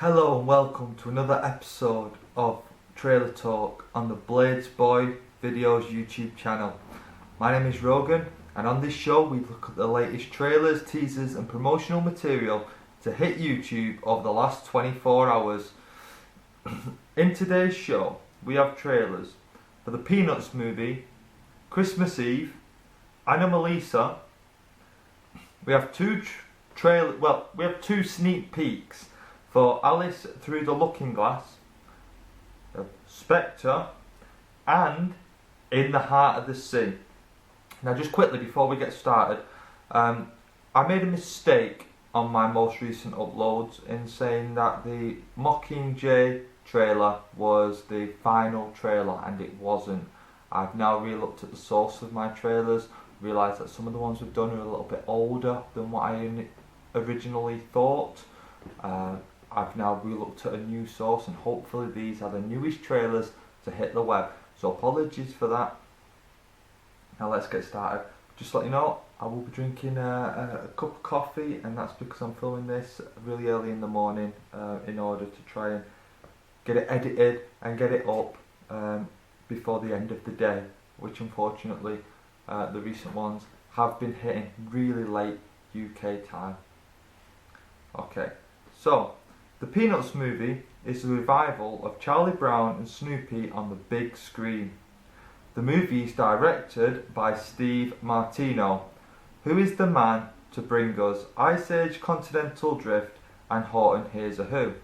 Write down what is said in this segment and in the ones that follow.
Hello and welcome to another episode of Trailer Talk on the Blades Boy Videos YouTube channel. My name is Roagan, and on this show we look at the latest trailers, teasers and promotional material to hit YouTube over the last 24 hours. In today's show we have trailers for the Peanuts movie, Christmas Eve, Anomalisa. We have two sneak peeks for Alice Through the Looking Glass, Spectre, and In the Heart of the Sea. Now, just quickly before we get started, I made a mistake on my most recent uploads in saying that the Mockingjay trailer was the final trailer, and it wasn't. I've now re-looked at the source of my trailers, realised that some of the ones we've done are a little bit older than what I originally thought. I've now re-looked at a new source, and hopefully these are the newest trailers to hit the web. So apologies for that. Now let's get started. Just to let you know, I will be drinking a cup of coffee, and that's because I'm filming this really early in the morning in order to try and get it edited and get it up before the end of the day, which unfortunately the recent ones have been hitting really late UK time. Okay, so the Peanuts movie is a revival of Charlie Brown and Snoopy on the big screen. The movie is directed by Steve Martino, who is the man to bring us Ice Age Continental Drift and Horton Hears a Who.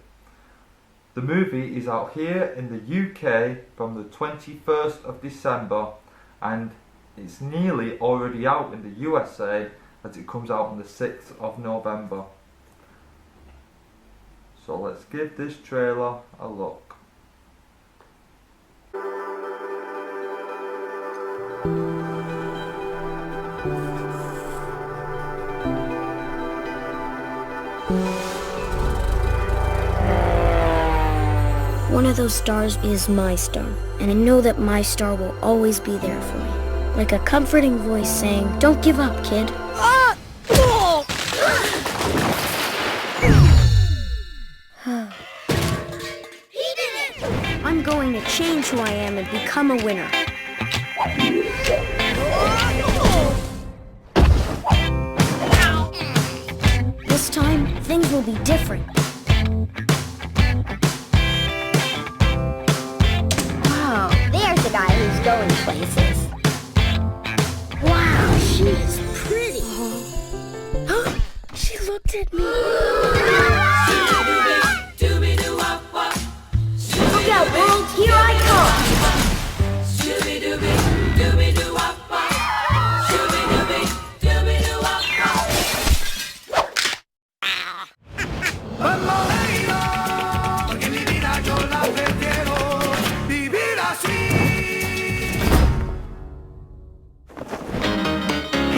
The movie is out here in the UK from the 21st of December, and it's nearly already out in the USA as it comes out on the 6th of November. So let's give this trailer a look. One of those stars is my star, and I know that my star will always be there for me. Like a comforting voice saying, "Don't give up, kid." He did it! I'm going to change who I am and become a winner. This time, things will be different. Oh, there's a guy who's going places. Wow, she is pretty. She looked at me. Look out, world, here I come!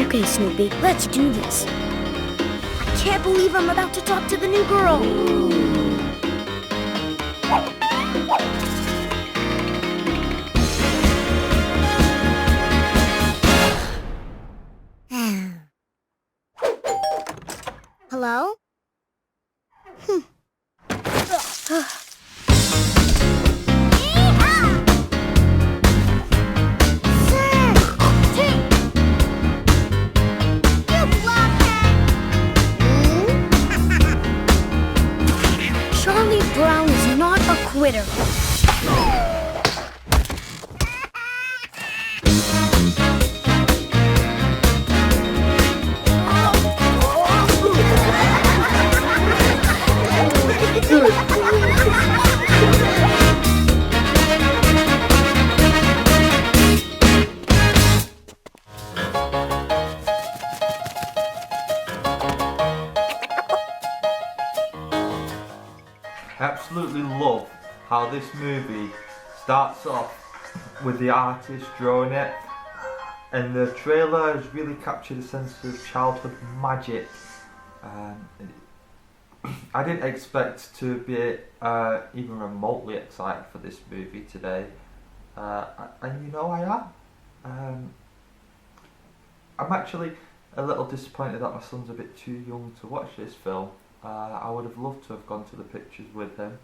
Okay, Snoopy, let's do this. I can't believe I'm about to talk to the new girl. Hello? Charlie Brown is not a quitter. I absolutely love how this movie starts off with the artist drawing it, and the trailer has really captured a sense of childhood magic. I didn't expect to be even remotely excited for this movie today, and you know I am. I'm actually a little disappointed that my son's a bit too young to watch this film. I would have loved to have gone to the pictures with him.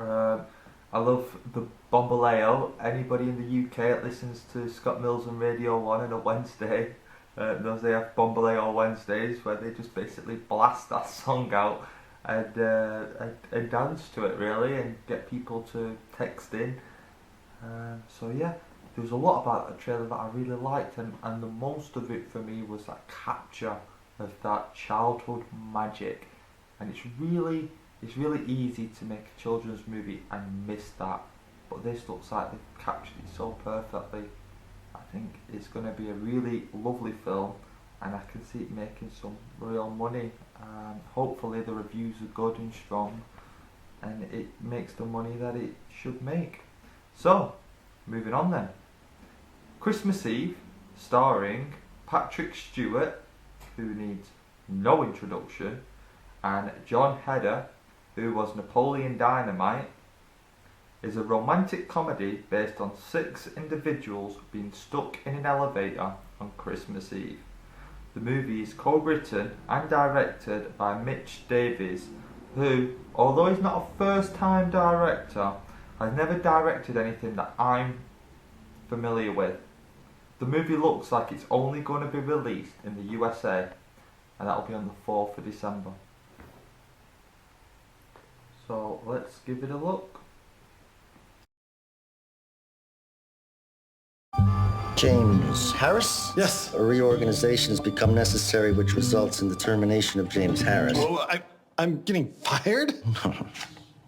I love the Bombaleo. Anybody in the UK that listens to Scott Mills on Radio 1 on a Wednesday knows they have Bombaleo Wednesdays, where they just basically blast that song out and dance to it, really, and get people to text in. So yeah, there was a lot about the trailer that I really liked, and the most of it for me was that capture of that childhood magic. And it's really easy to make a children's movie and miss that, but this looks like they've captured it so perfectly. I think it's going to be a really lovely film, and I can see it making some real money. Hopefully the reviews are good and strong, and it makes the money that it should make. So, moving on then. Christmas Eve, starring Patrick Stewart, who needs no introduction, and John Heder, who was Napoleon Dynamite, is a romantic comedy based on 6 individuals being stuck in an elevator on Christmas Eve. The movie is co-written and directed by Mitch Davies, who, although he's not a first-time director, has never directed anything that I'm familiar with. The movie looks like it's only going to be released in the USA, and that'll be on the 4th of December. So let's give it a look. James Harris? Yes. A reorganization has become necessary, which results in the termination of James Harris. Well, I'm getting fired?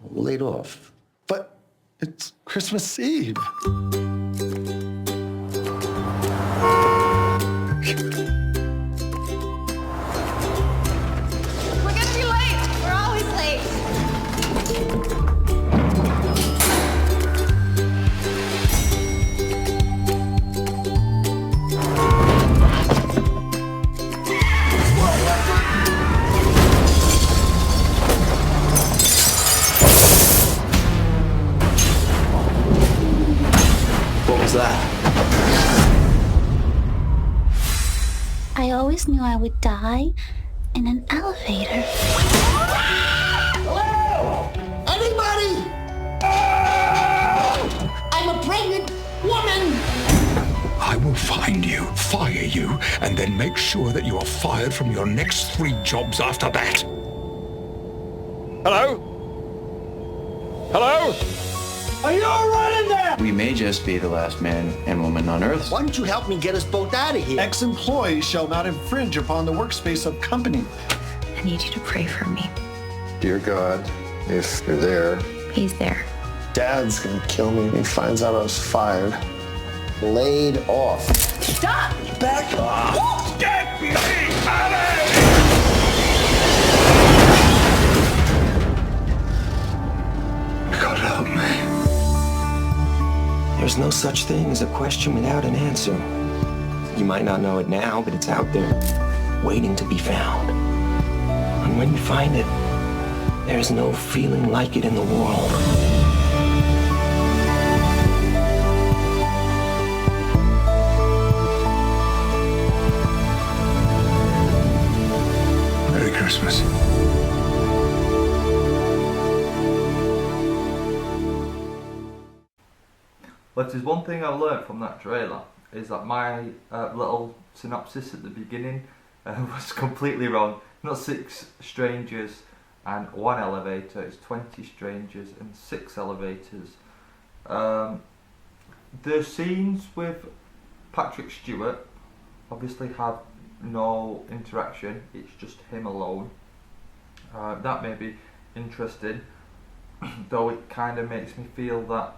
Laid off. But it's Christmas Eve. We're gonna be late. We're always late. What was that? I always knew I would die in an elevator. Hello? Anybody? I'm a pregnant woman. I will find you, fire you, and then make sure that you are fired from your next 3 jobs after that. Hello? Hello? Are you all right in there? We may just be the last man and woman on Earth. Why don't you help me get us both out of here? Ex-employees shall not infringe upon the workspace of company. I need you to pray for me. Dear God, if you're there, He's there. Dad's gonna kill me when he finds out I was fired. Laid off. Stop! Back off! Get me out of here! God help me. There's no such thing as a question without an answer. You might not know it now, but it's out there, waiting to be found. And when you find it, there's no feeling like it in the world. Merry Christmas. But there's one thing I learned from that trailer, is that my little synopsis at the beginning was completely wrong. Not 6 strangers and 1 elevator, it's 20 strangers and 6 elevators. The scenes with Patrick Stewart obviously have no interaction, it's just him alone. That may be interesting, though it kind of makes me feel that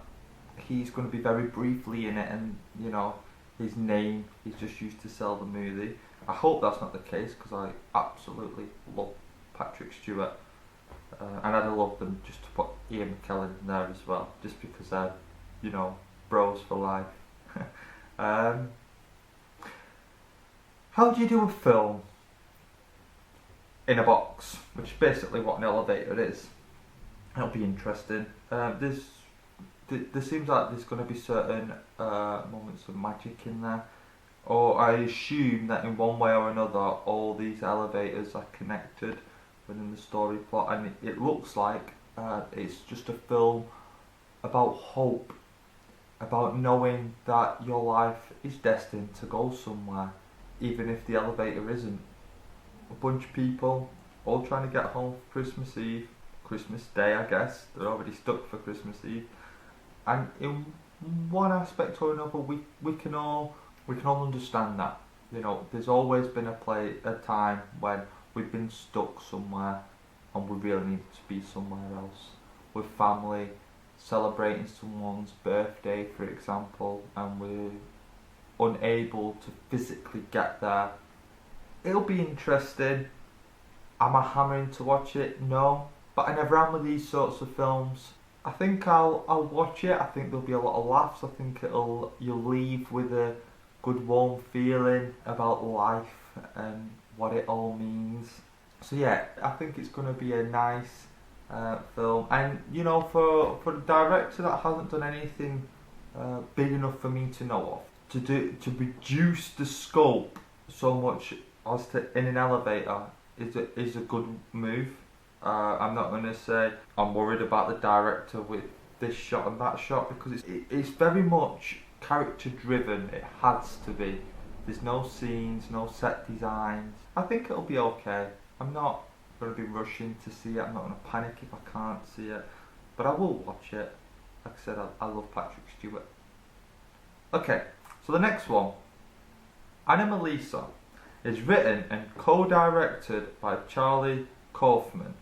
he's going to be very briefly in it, and you know, his name is just used to sell the movie. I hope that's not the case, because I absolutely love Patrick Stewart, and I'd have loved them just to put Ian McKellen in there as well, just because they're, you know, bros for life. How do you do a film in a box, which is basically what an elevator is? It'll be interesting. There seems like there's going to be certain moments of magic in there. or I assume that in one way or another all these elevators are connected within the story plot, and it looks like it's just a film about hope, about knowing that your life is destined to go somewhere, even if the elevator isn't. A bunch of people all trying to get home for Christmas Eve, Christmas Day I guess, they're already stuck for Christmas Eve, and in one aspect or another we can all understand that. You know, there's always been a time when we've been stuck somewhere and we really need to be somewhere else, with family, celebrating someone's birthday for example, and we're unable to physically get there. It'll be interesting. Am I hammering to watch it? No, but I never am with these sorts of films. I think I'll watch it. I think there'll be a lot of laughs. I think you'll leave with a good warm feeling about life and what it all means. So yeah, I think it's going to be a nice film, and you know, for a director that hasn't done anything big enough for me to know of, to reduce the scope so much as to in an elevator is a good move. I'm not going to say I'm worried about the director with this shot and that shot, because it's very much character driven. It has to be. There's no scenes, no set designs. I think it'll be okay. I'm not going to be rushing to see it. I'm not going to panic if I can't see it, but I will watch it. Like I said, I love Patrick Stewart. Okay, so the next one, Anomalisa, is written and co-directed by Charlie Kaufman,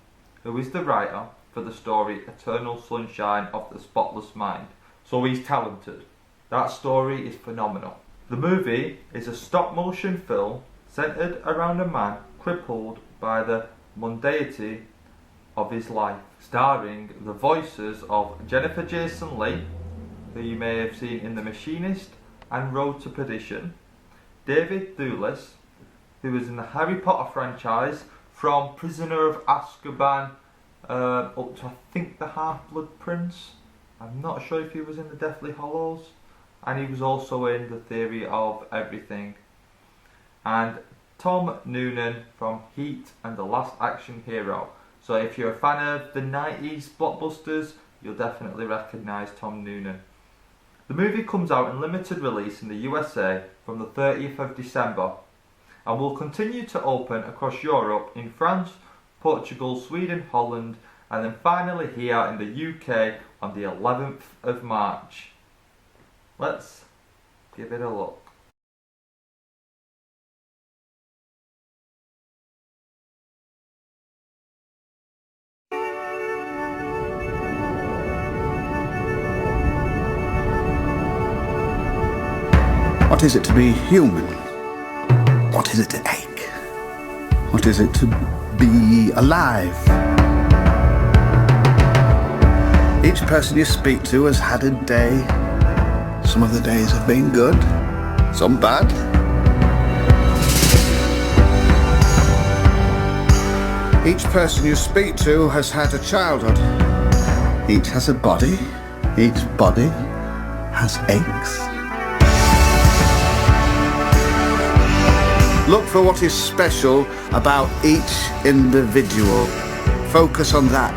who is the writer for the story Eternal Sunshine of the Spotless Mind. So he's talented. That story is phenomenal. The movie is a stop-motion film centered around a man crippled by the mundanity of his life, starring the voices of Jennifer Jason Leigh, who you may have seen in The Machinist and Road to Perdition, David Thewlis, who was in the Harry Potter franchise from Prisoner of Azkaban up to I think the Half-Blood Prince. I'm not sure if he was in the Deathly Hallows, and he was also in The Theory of Everything, and Tom Noonan from Heat and The Last Action Hero. So if you're a fan of the 90s blockbusters, you'll definitely recognise Tom Noonan. The movie comes out in limited release in the USA from the 30th of December and will continue to open across Europe in France, Portugal, Sweden, Holland, and then finally here in the UK on the 11th of March. Let's give it a look. What is it to be human? What is it to ache? What is it to be alive? Each person you speak to has had a day. Some of the days have been good, some bad. Each person you speak to has had a childhood. Each has a body. Each body has aches. Look for what is special about each individual. Focus on that.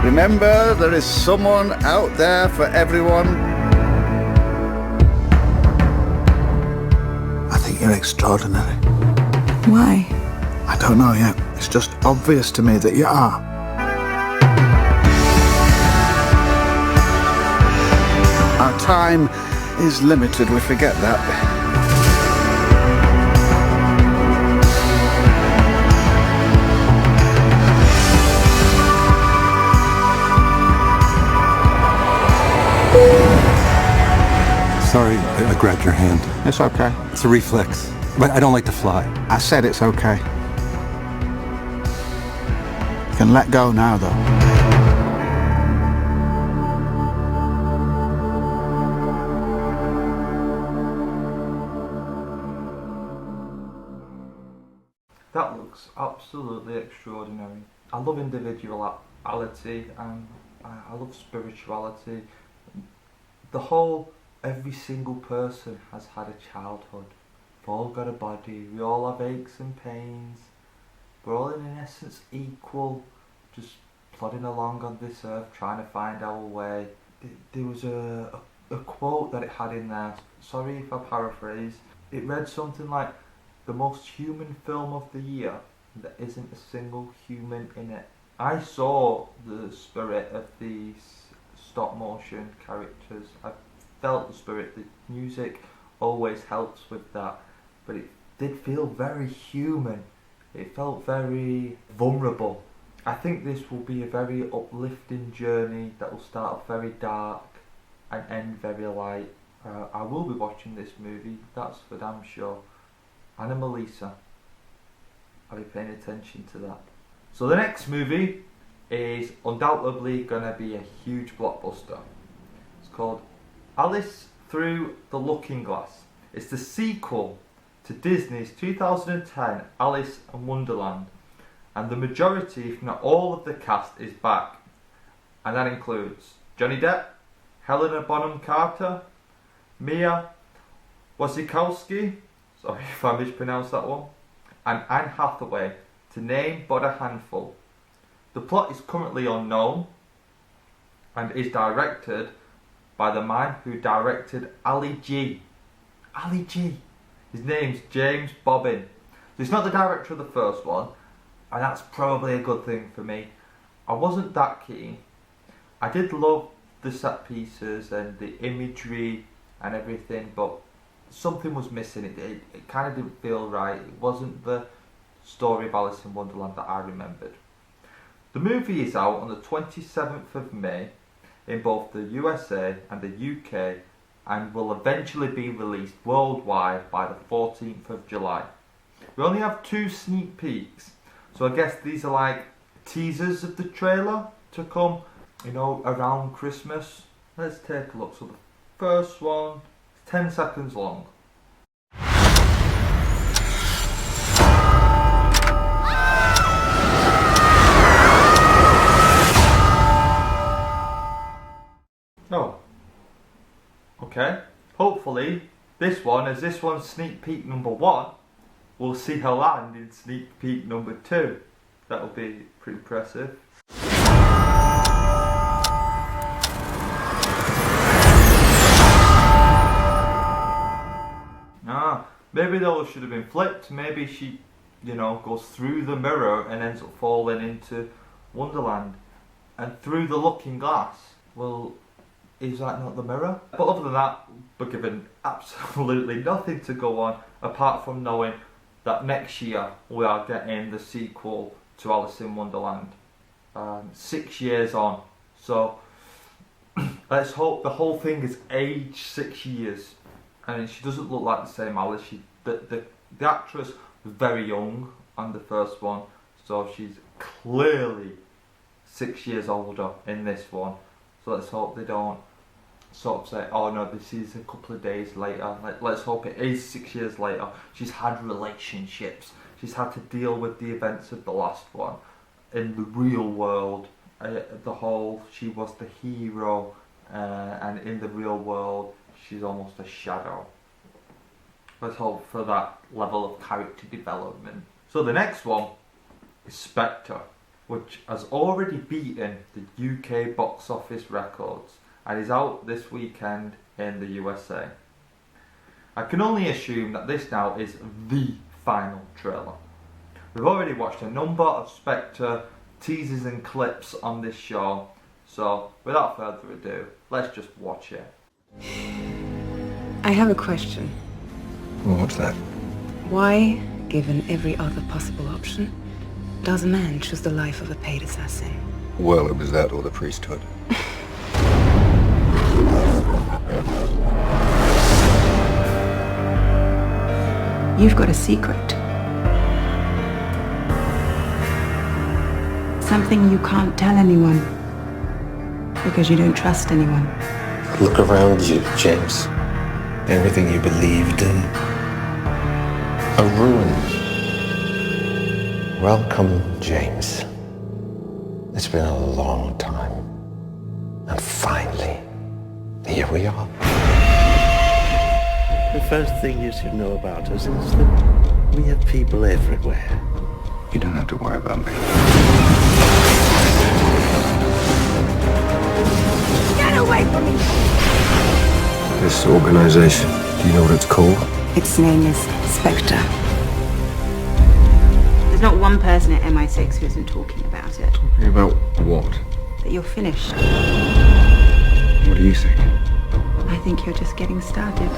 Remember, there is someone out there for everyone. I think you're extraordinary. Why? I don't know yet. It's just obvious to me that you are. Our time is limited, we forget that. Sorry, I grabbed your hand. It's okay. It's a reflex. But I don't like to fly. I said it's okay. You can let go now, though. That looks looks absolutely extraordinary. I love individuality and I love spirituality. The whole, every single person has had a childhood. We've all got a body, we all have aches and pains. We're all in essence equal, just plodding along on this earth trying to find our way. There was a quote that it had in there, sorry if I paraphrase. It read something like, the most human film of the year, there isn't a single human in it. I saw the spirit of these stop motion characters. I felt the spirit. The music always helps with that, but it did feel very human. It felt very vulnerable. I think this will be a very uplifting journey that will start off very dark and end very light. I will be watching this movie, that's for damn sure. Anomalisa. I'll be paying attention to that. So the next movie is undoubtedly going to be a huge blockbuster. It's called Alice Through the Looking Glass. It's the sequel to Disney's 2010 Alice in Wonderland. And the majority, if not all of the cast is back. And that includes Johnny Depp, Helena Bonham Carter, Mia Wasikowska, sorry if I mispronounced that one, and Anne Hathaway, to name but a handful. The plot is currently unknown and is directed by the man who directed Ali G. Ali G. His name's James Bobbin. He's not the director of the first one, and that's probably a good thing for me. I wasn't that keen. I did love the set pieces and the imagery and everything, but something was missing. It kind of didn't feel right. It wasn't the story of Alice in Wonderland that I remembered. The movie is out on the 27th of May in both the USA and the UK and will eventually be released worldwide by the 14th of July. We only have 2 sneak peeks, so I guess these are like teasers of the trailer to come, you know, around Christmas. Let's take a look. So the first one is 10 seconds long. Oh, okay. Hopefully this one, as this one's sneak peek number 1, we'll see her land in sneak peek number 2. That'll be pretty impressive. Maybe those should have been flipped. Maybe she, you know, goes through the mirror and ends up falling into Wonderland. And through the looking glass. Well, is that not the mirror? But other than that, we're given absolutely nothing to go on apart from knowing that next year we are getting the sequel to Alice in Wonderland. 6 years on. So let's hope the whole thing is aged 6 years. And she doesn't look like the same Alice. The actress was very young on the first one, so she's clearly 6 years older in this one. So let's hope they don't sort of say, oh no, this is a couple of days later. Let's hope it is 6 years later. She's had relationships. She's had to deal with the events of the last one. In the real world, she was the hero, and in the real world, she's almost a shadow. Let's hope for that level of character development. So the next one is Spectre, which has already beaten the UK box office records and is out this weekend in the USA. I can only assume that this now is the final trailer. We've already watched a number of Spectre teasers and clips on this show, so without further ado, let's just watch it. I have a question. Well, what's that? Why, given every other possible option, does a man choose the life of a paid assassin? Well, it was that or the priesthood. You've got a secret. Something you can't tell anyone. Because you don't trust anyone. Look around you, James. Everything you believed in. A ruin. Welcome, James. It's been a long time. And finally, here we are. The first thing you should know about us is that we have people everywhere. You don't have to worry about me. Get away from me! This organization, do you know what it's called? Its name is Spectre. There's not one person at MI6 who isn't talking about it. Talking about what? That you're finished. What do you think? I think you're just getting started.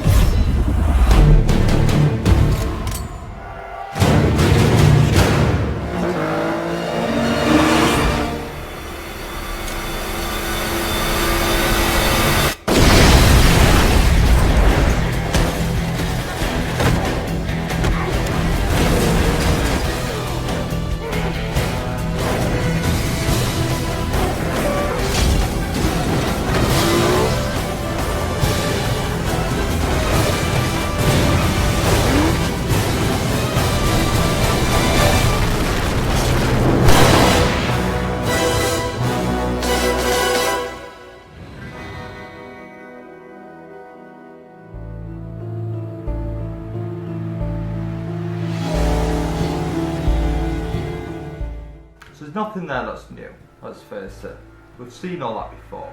There's nothing there that's new, let's face it. We've seen all that before.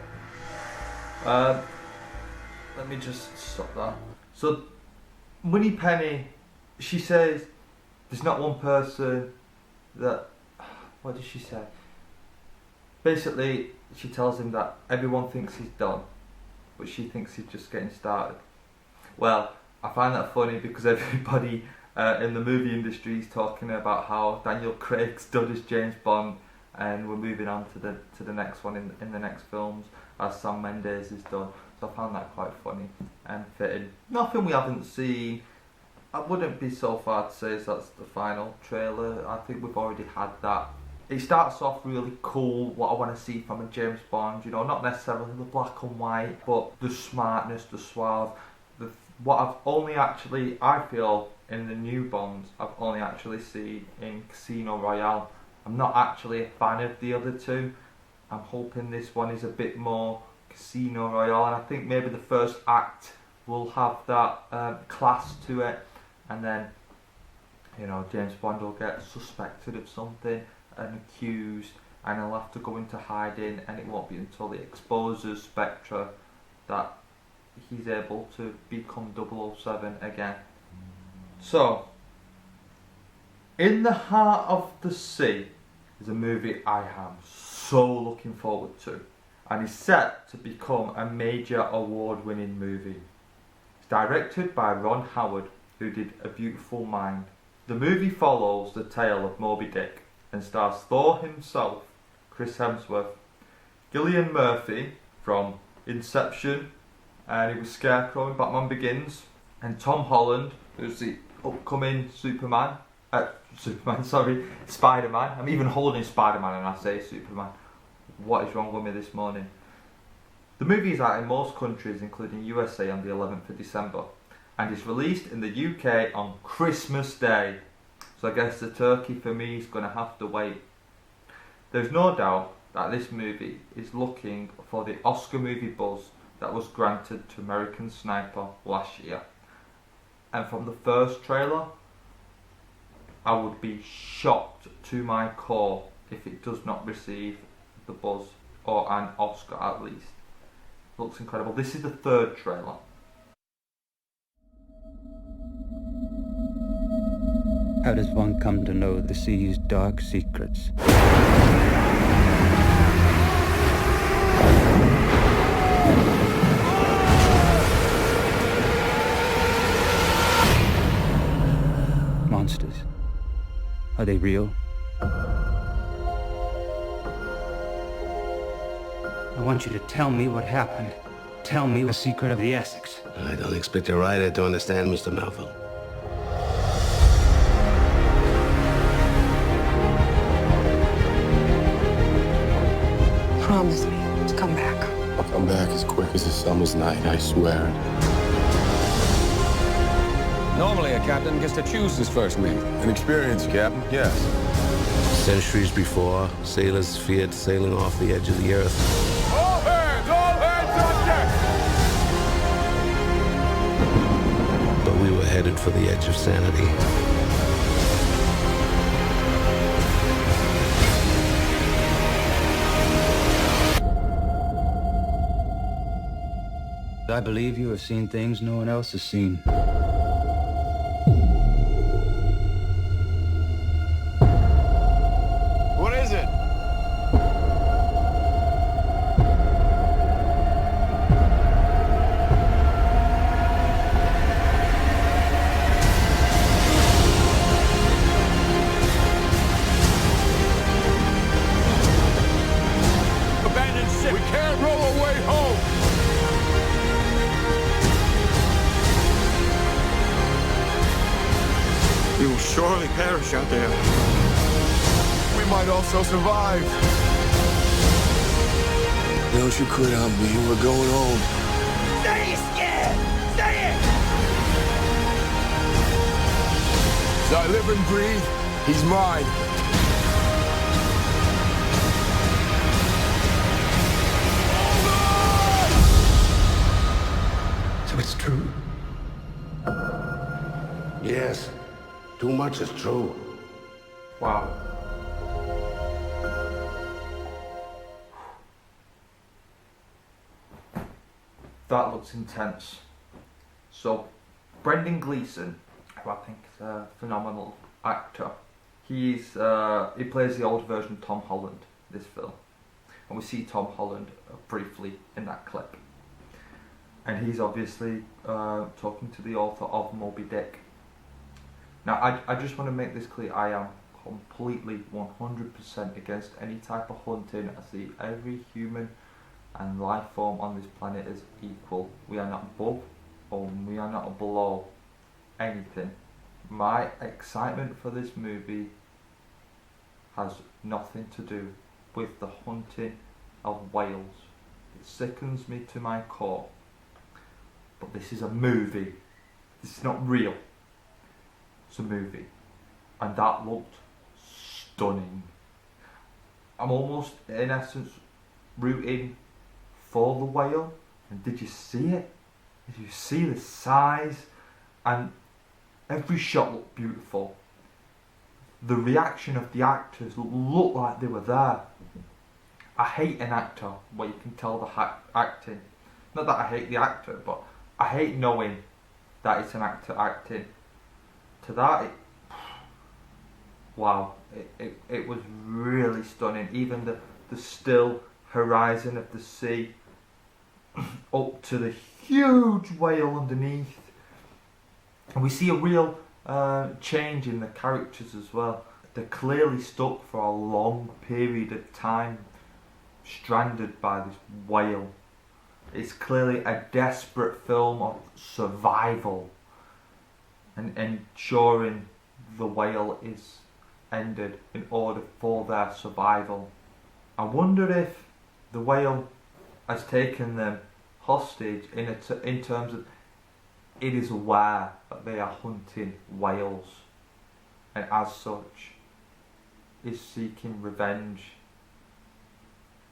Let me just stop that. So, Moneypenny, she says, there's not one person that... What did she say? Basically, she tells him that everyone thinks he's done, but she thinks he's just getting started. Well, I find that funny because everybody in the movie industry is talking about how Daniel Craig's done as James Bond, and we're moving on to the next one in the next films, as Sam Mendes is done. So I found that quite funny and fitting. Nothing we haven't seen. I wouldn't be so far to say that's the final trailer. I think we've already had that. It starts off really cool, what I want to see from a James Bond, you know, not necessarily the black and white, but the smartness, the suave. What I've only actually, I feel, in the new Bonds, I've only actually seen in Casino Royale. I'm not actually a fan of the other two. I'm hoping this one is a bit more Casino Royale, and I think maybe the first act will have that class to it, and then, you know, James Bond will get suspected of something and accused, and he'll have to go into hiding, and it won't be until he exposes Spectre that he's able to become 007 again. So, In the Heart of the Sea is a movie I am so looking forward to, and is set to become a major award-winning movie. It's directed by Ron Howard, who did A Beautiful Mind. The movie follows the tale of Moby Dick and stars Thor himself, Chris Hemsworth, Cillian Murphy from Inception, and he was Scarecrow in Batman Begins, and Tom Holland, who's the upcoming Spider-Man. I'm even holding Spider-Man and I say Superman. What is wrong with me this morning? The movie is out in most countries, including USA, on the 11th of December, and is released in the UK on Christmas Day. So I guess the turkey for me is going to have to wait. There's no doubt that this movie is looking for the Oscar movie buzz that was granted to American Sniper last year. And from the first trailer, I would be shocked to my core if it does not receive the buzz, or an Oscar at least. Looks incredible. This is the third trailer. How does one come to know the sea's dark secrets? Monsters. Are they real? I want you to tell me what happened. Tell me the secret of the Essex. I don't expect a writer to understand, Mr. Melville. Promise me to come back. I'll come back as quick as a summer's night, I swear. Normally, a captain gets to choose his first mate. An experienced captain, yes. Centuries before, sailors feared sailing off the edge of the earth. All hands on deck! But we were headed for the edge of sanity. I believe you have seen things no one else has seen. What is it? Abandoned ship. We can't roll away home. We will surely perish out there. We might also survive. Don't you quit on me. We're going home. Stay scared! Stay it! As I live and breathe, he's mine. So it's true. Yes. Too much is true. Wow. That looks intense. So, Brendan Gleeson, who I think is a phenomenal actor, he plays the older version of Tom Holland in this film. And we see Tom Holland briefly in that clip. And he's obviously talking to the author of Moby Dick. Now, I just want to make this clear, I am completely 100% against any type of hunting. I see every human and life form on this planet is equal. We are not above or we are not below anything. My excitement for this movie has nothing to do with the hunting of whales. It sickens me to my core. But this is a movie. This is not real. It's a movie, and that looked stunning. I'm almost, in essence, rooting for the whale. And did you see it? Did you see the size? And every shot looked beautiful. The reaction of the actors looked like they were there. I hate an actor where you can tell the acting. Not that I hate the actor, but I hate knowing that it's an actor acting. To that, wow, it was really stunning. Even the still horizon of the sea up to the huge whale underneath. And we see a real change in the characters as well. They're clearly stuck for a long period of time, stranded by this whale. It's clearly a desperate film of survival and ensuring the whale is ended in order for their survival. I wonder if the whale has taken them hostage in terms of it is aware that they are hunting whales, and as such is seeking revenge.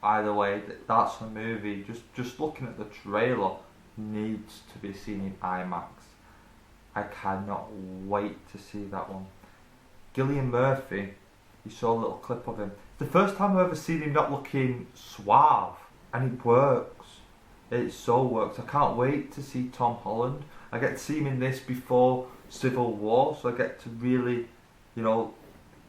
Either way, that's a movie. Just looking at the trailer needs to be seen in IMAX. I cannot wait to see that one. Cillian Murphy, you saw a little clip of him. It's the first time I've ever seen him not looking suave, and it works. It so works. I can't wait to see Tom Holland. I get to see him in this before Civil War, so I get to really, you know,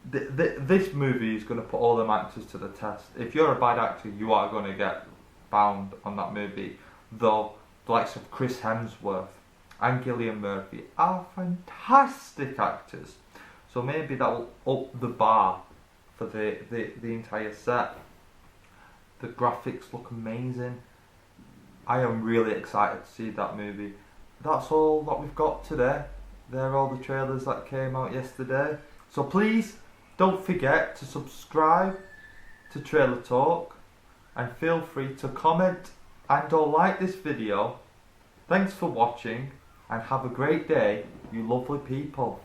this movie is going to put all them actors to the test. If you're a bad actor, you are going to get bound on that movie. Though the likes of Chris Hemsworth and Cillian Murphy are fantastic actors, so maybe that will up the bar for the entire set. The graphics look amazing. I am really excited to see that movie. That's all that we've got today. They're all the trailers that came out yesterday. So please don't forget to subscribe to Trailer Talk, and feel free to comment and or like this video. Thanks for watching, and have a great day, you lovely people.